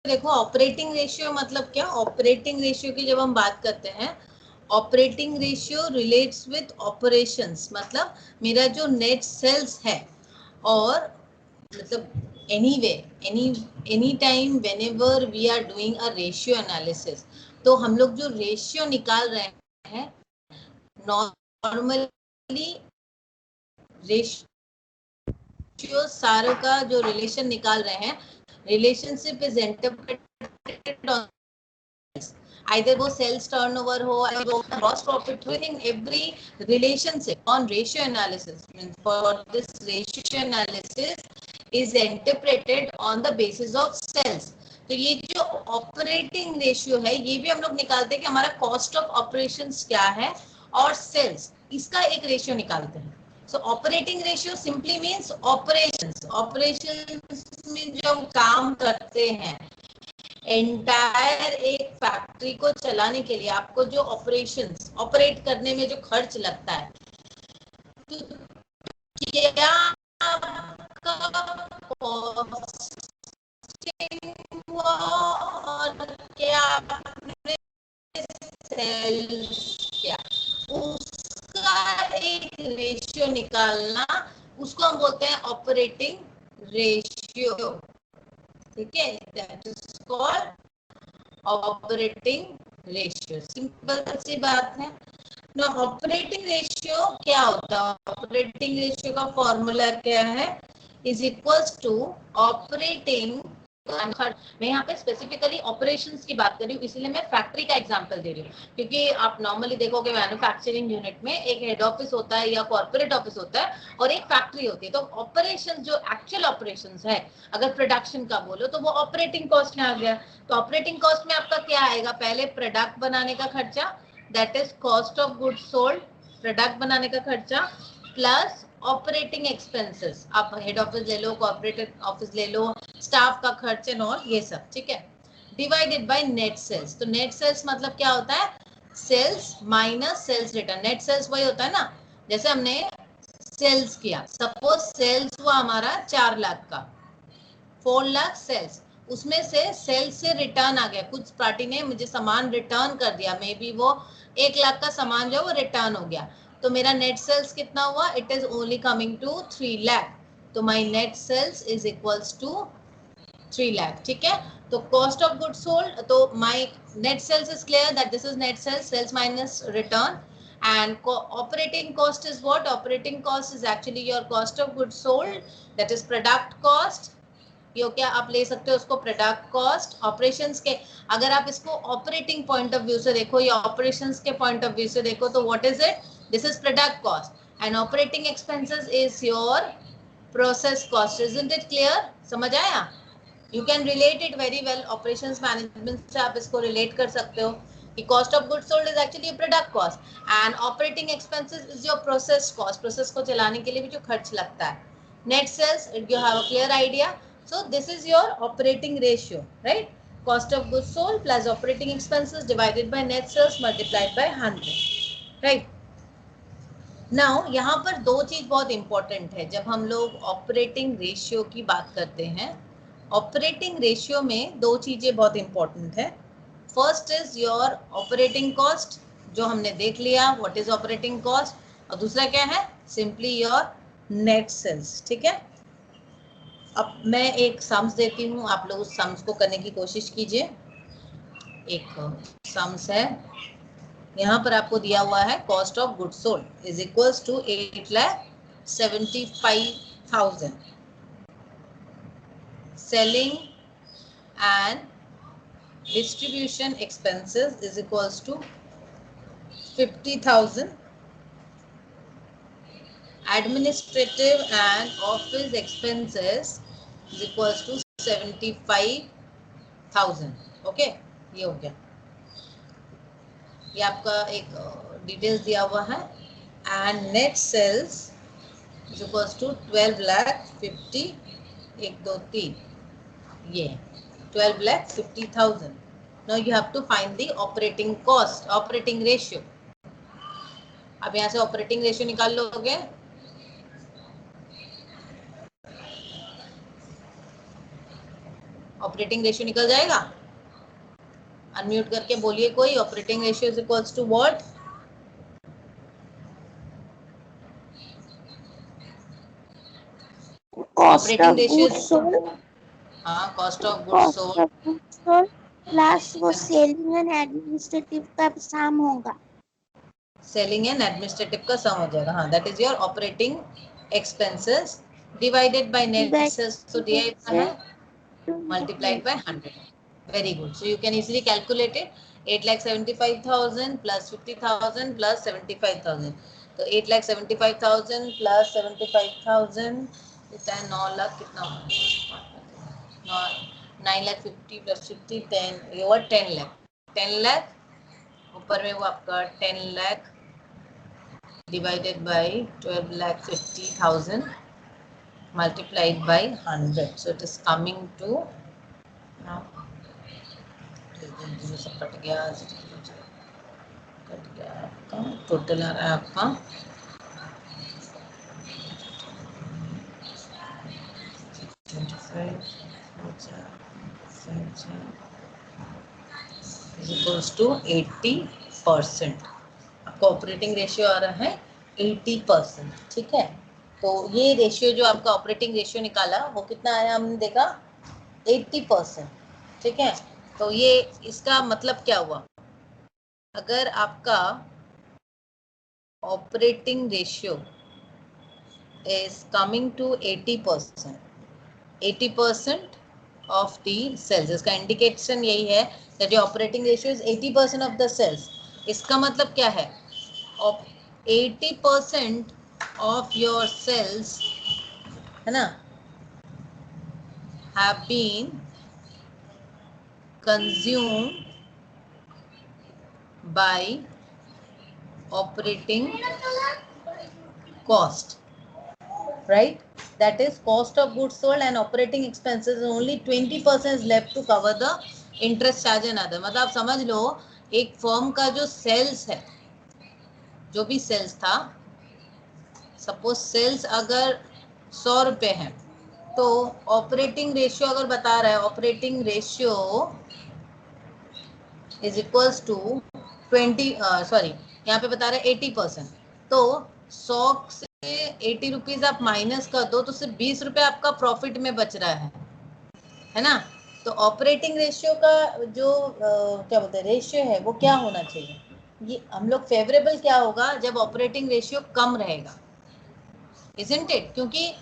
देखो operating ratio मतलब क्या, ऑपरेटिंग रेशियो की जब हम बात करते हैं, operating ratio relates with operations, मतलब मेरा जो नेट सेल्स है और मतलब anyway any time whenever we are doing a ratio analysis, तो हम लोग जो रेशियो निकाल रहे हैं नॉर्मली रेशियो सारे का जो रिलेशन निकाल रहे हैं, relationship is interpreted on either वो sales turnover हो, either वो gross profit हो, in every relationship on ratio analysis means for this ratio analysis is interpreted on the basis of sales. तो ये जो ऑपरेटिंग रेशियो है ये भी हम लोग निकालते हैं कि हमारा कॉस्ट ऑफ ऑपरेशंस क्या है और सेल्स, इसका एक रेशियो निकालते हैं. सो operating ratio simply means operations, operations में जो हम काम करते हैं एंटायर एक फैक्ट्री को चलाने के लिए आपको जो ऑपरेशंस ऑपरेट करने में जो खर्च लगता है, तो क्या हुआ और क्या आपने सेल्स किया, उसका एक रेशियो निकालना, उसको हम बोलते हैं ऑपरेटिंग रेशियो. ठीक है, that is called operating ratio. Simple सी बात है ना. ऑपरेटिंग रेशियो क्या होता है, ऑपरेटिंग रेशियो का फॉर्मूला क्या है, इज इक्वल्स टू ऑपरेटिंग. मैं यहाँ पे स्पेसिफिकली ऑपरेशंस की बात कर रही हूँ, इसलिए मैं फैक्ट्री का एग्जांपल दे रही हूँ, क्योंकि आप नॉर्मली देखोगे मैन्युफैक्चरिंग यूनिट में एक हेड ऑफिस होता है या कॉर्पोरेट ऑफिस होता है और एक फैक्ट्री होती है. तो ऑपरेशन जो एक्चुअल ऑपरेशंस है, अगर प्रोडक्शन का बोलो तो वो ऑपरेटिंग कॉस्ट में आ गया. तो ऑपरेटिंग कॉस्ट में आपका क्या आएगा, पहले प्रोडक्ट बनाने का खर्चा, that is cost of goods sold, product बनाने का खर्चा प्लस ऑपरेटिंग एक्सपेंसेस. आप हेड ऑफिस ले लो, कॉर्पोरेट ऑफिस ले लो, स्टाफ का खर्च एंड ऑल ये सब. ठीक है, डिवाइडेड बाय नेट सेल्स. तो नेट सेल्स मतलब क्या होता है, sales minus sales return. Net sales वही होता है ना, जैसे हमने सेल्स किया, सपोज सेल्स हुआ हमारा 4 लाख का, 4 लाख सेल्स, उसमें से सेल्स से रिटर्न आ गया, कुछ पार्टी ने मुझे सामान रिटर्न कर दिया, मे बी वो 1 लाख का सामान जो है वो रिटर्न हो गया, तो मेरा नेट सेल्स कितना हुआ, it is only coming to 3 lakh. तो my net sales is equals to 3 lakh. ठीक है, तो कॉस्ट ऑफ गुड्स सोल्ड, तो my net sales is clear that this is net sales, sales minus return. And operating cost is what, operating cost is actually your cost of goods sold, that is product cost. ये क्या आप ले सकते हो उसको product cost. Operations के अगर आप इसको ऑपरेटिंग पॉइंट ऑफ व्यू से देखो या ऑपरेशंस के पॉइंट ऑफ व्यू से देखो तो what is it, this is product cost and operating expenses is your process cost. Isn't it clear, समझ आया? You can relate it very well, operations management से आप इसको रिलेट कर सकते हो कि cost of goods sold is actually product cost and operating expenses is your process cost, process को चलाने के लिए भी जो खर्च लगता है. Net sales, you have a clear idea. So this is your operating ratio, right? Cost of goods sold plus operating expenses divided by net sales multiplied by 100, right? Now यहाँ पर दो चीज बहुत इंपॉर्टेंट है जब हम लोग ऑपरेटिंग रेशियो की बात करते हैं. ऑपरेटिंग रेशियो में दो चीजें बहुत इंपॉर्टेंट है. First is your operating cost, जो हमने देख लिया व्हाट इज ऑपरेटिंग कॉस्ट, और दूसरा क्या है, सिंपली योर नेट सेल्स. ठीक है, अब मैं एक सम्स देती हूँ, आप लोग उस सम्स को करने की कोशिश कीजिए. एक सम्स है, यहाँ पर आपको दिया हुआ है cost of goods sold is equals to 8,75,000, selling and distribution expenses is equals to 50,000, administrative and office expenses is equals to 75,000. Okay, ये हो गया, ये आपका एक डिटेल्स दिया हुआ है. And net sales is equals to 12,50,000, 1 2 3, ये 12,50,000. Now you have to find the operating cost, operating ratio. अब यहाँ से ऑपरेटिंग रेशियो निकाल लोगे. ऑपरेटिंग रेशियो निकल जाएगा। अनम्यूट करके बोलिए कोई, operating ratio is equals to what? Operating ratio हाँ, cost of goods sold plus वो सेलिंग एंड एडमिनिस्ट्रेटिव का सम होगा। सेलिंग एंड एडमिनिस्ट्रेटिव का सम हो जाएगा। हाँ, that is your operating expenses divided by net sales, तो दिया इतना है, multiplied by 100. Very good. So you can easily calculate it. 8,75,000 plus 50,000 plus 75,000. तो 8,75,000 plus 75,000 कितना है? 9 लाख कितना हुआ? 9,50,000 plus 50 10 ये हुआ 10 लाख। 10 लाख ऊपर में वो आपका 10 lakh divided by 12,50,000 multiplied by 100. So it is coming to now सब कट गया आपका टोटल आ रहा है आपका 80%। आपका ऑपरेटिंग रेशियो आ रहा है 80%। ठीक है, तो ये रेशियो जो आपका ऑपरेटिंग रेशियो निकाला वो कितना आया हमने देखा 80%। ठीक है, तो ये इसका मतलब क्या हुआ? अगर आपका operating ratio is coming to 80%, 80% of the cells, इसका इंडिकेशन यही है that your operating ratio is 80% of the cells। इसका मतलब क्या है? 80% of your cells है ना have been consumed by operating cost, right? That is cost of goods sold and operating expenses, only 20% is left to cover the interest charge and other। मतलब आप समझ लो एक फर्म का जो सेल्स है, जो भी सेल्स था, सपोज सेल्स अगर 100 रुपए है, तो ऑपरेटिंग रेशियो अगर बता रहा है operating ratio is equals to 20 sorry यहाँ पे बता रहा है 80%, तो 100 से 80 रुपीज आप माइनस कर दो तो सिर्फ 20 रुपए आपका प्रॉफिट में बच रहा है ना। तो ऑपरेटिंग रेशियो का जो क्या बोलते हैं रेशियो है वो क्या होना चाहिए? ये हम लोग फेवरेबल क्या होगा जब ऑपरेटिंग रेशियो कम रहेगा, इजंट इट? क्योंकि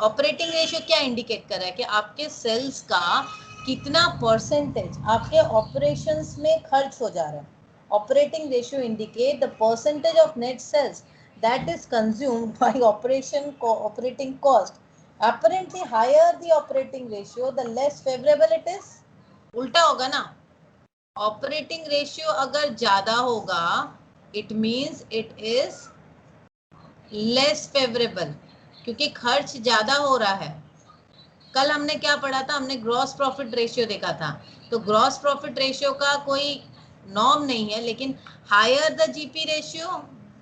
ऑपरेटिंग रेशियो क्या इंडिकेट कर रहा है कि आपके सेल्स का कितना परसेंटेज आपके ऑपरेशंस में खर्च हो जा रहा है। Operating ratio indicate the percentage of net sales that is consumed by operating cost। apparently higher the operating ratio the less favorable it is। उल्टा होगा ना, ऑपरेटिंग रेशियो अगर ज्यादा होगा it means it is less favourable, क्योंकि खर्च ज्यादा हो रहा है। कल हमने क्या पढ़ा था? हमने ग्रॉस प्रॉफिट रेशियो देखा था। तो ग्रॉस प्रॉफिट रेशियो का कोई नॉर्म नहीं है, लेकिन higher the GP ratio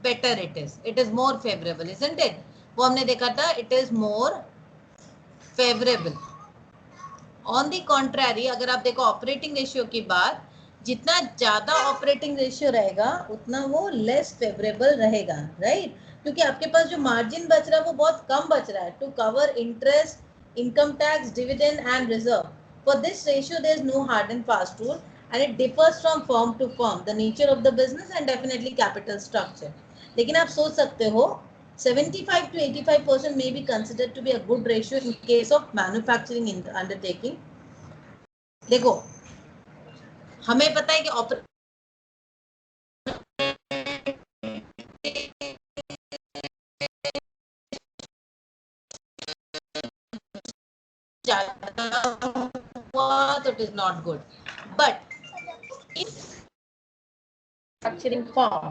better it is more favourable, isn't it? वो हमने देखा था, it is more favourable. On the contrary अगर आप देखो ऑपरेटिंग रेशियो की बात, जितना ज्यादा ऑपरेटिंग रेशियो रहेगा उतना वो लेस फेवरेबल रहेगा, राइट? क्योंकि आपके पास जो मार्जिन बच रहा है वो बहुत कम बच रहा है to cover interest, income tax, dividend and reserve। For this ratio there is no hard and fast rule and it differs from firm to firm, the nature of the business and definitely capital structure। लेकिन आप सोच सकते हो 75 to 85% may be considered to be a good ratio in case of manufacturing undertaking। देखो हमें पता है कि तो it is not good, but if manufacturing firm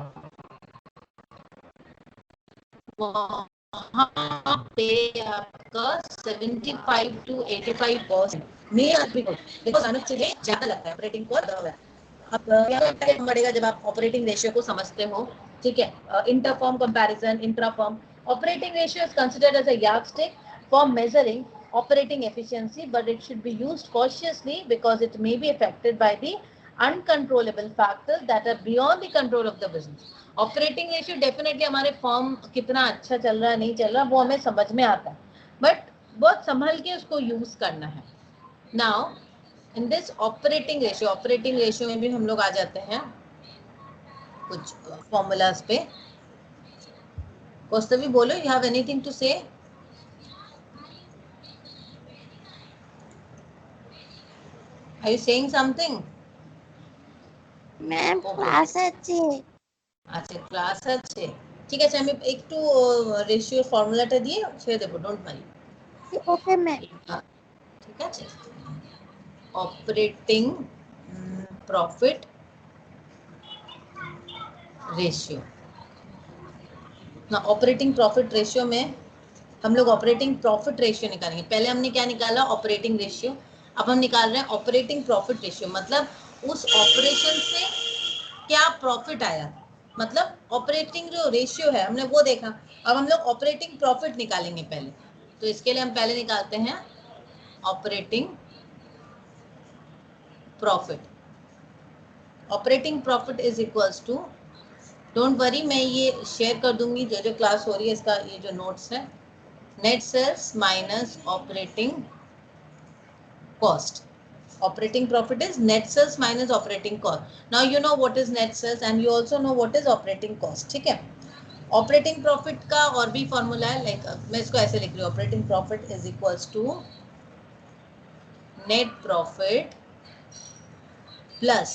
वहाँ पे आपका 75 to 85% में भी बिकॉज मैन्युफैक्चरिंग ज्यादा लगता है ऑपरेटिंग कॉस्ट ज्यादा है। अब क्या बढ़ेगा जब आप ऑपरेटिंग रेशियो को समझते हो, ठीक है? Inter firm comparison, intra firm operating ratio is considered as a yardstick for measuring operating efficiency, but it should be used cautiously because it may be affected by the uncontrollable factors that are beyond the control of the business. Operating ratio definitely हमारे form कितना अच्छा चल रहा है नहीं चल रहा वो हमें समझ में आता है, बट बहुत संभल के उसको यूज करना है. Now in this operating ratio में भी हम लोग आ जाते हैं कुछ फॉर्मूलाज पे. कौस्तवी बोलो, you have anything to say? Are you saying something? Ma'am class আছে. আচ্ছা ক্লাস আছে, ঠিক আছে আমি একটু রেশিও ফর্মুলাটা দিয়ে ছেড়ে দেবো, ডোন্ট ওয়ারি. Okay ma'am. ঠিক আছে, ऑपरेटिंग प्रॉफिट रेशियो. ना ऑपरेटिंग प्रॉफिट रेशियो में हम लोग ऑपरेटिंग प्रॉफिट रेशियो निकालेंगे. पहले हमने क्या निकाला, ऑपरेटिंग रेशियो. अब हम निकाल रहे हैं ऑपरेटिंग प्रॉफिट रेशियो, मतलब उस ऑपरेशन से क्या प्रॉफिट आया, मतलब ऑपरेटिंग जो रेशियो है हमने वो देखा. अब हम लोग ऑपरेटिंग प्रॉफिट निकालेंगे पहले, तो इसके लिए हम पहले निकालते हैं operating profit. Operating profit is equals to, don't worry मैं ये शेयर कर दूंगी जो जो क्लास हो रही है इसका ये जो नोट्स है. Net sales minus operating cost. Operating profit is net sales minus operating cost. Now you know what is net sales and you also know what is operating cost. ठीक है. Operating profit का और भी formula है, like मैं इसको ऐसे लिख रही हूँ, operating profit is equals to net profit plus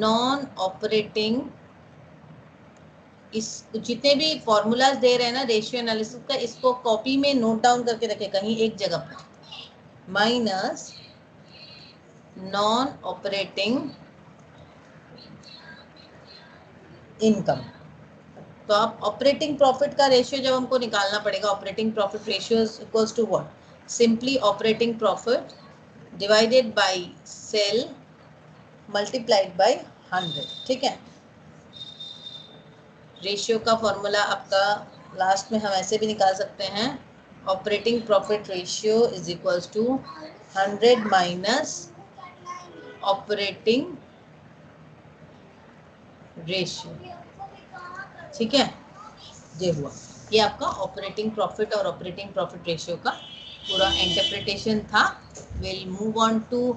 non operating. इस जितने भी फॉर्मूलाज दे रहे हैं ना रेशियो एनालिसिस का, इसको कॉपी में नोट डाउन करके रखे कहीं एक जगह पर, माइनस नॉन ऑपरेटिंग इनकम. तो आप ऑपरेटिंग प्रॉफिट का रेशियो जब हमको निकालना पड़ेगा, operating profit ratio is equals to what, simply operating profit divided by sale multiplied by 100. ठीक है. रेशियो का फॉर्मूला आपका लास्ट में हम ऐसे भी निकाल सकते हैं, operating profit ratio is equals to 100 minus operating ratio. ठीक है, ये हुआ, ये आपका ऑपरेटिंग प्रॉफिट और ऑपरेटिंग प्रॉफिट रेशियो का पूरा इंटरप्रिटेशन था. Will move on to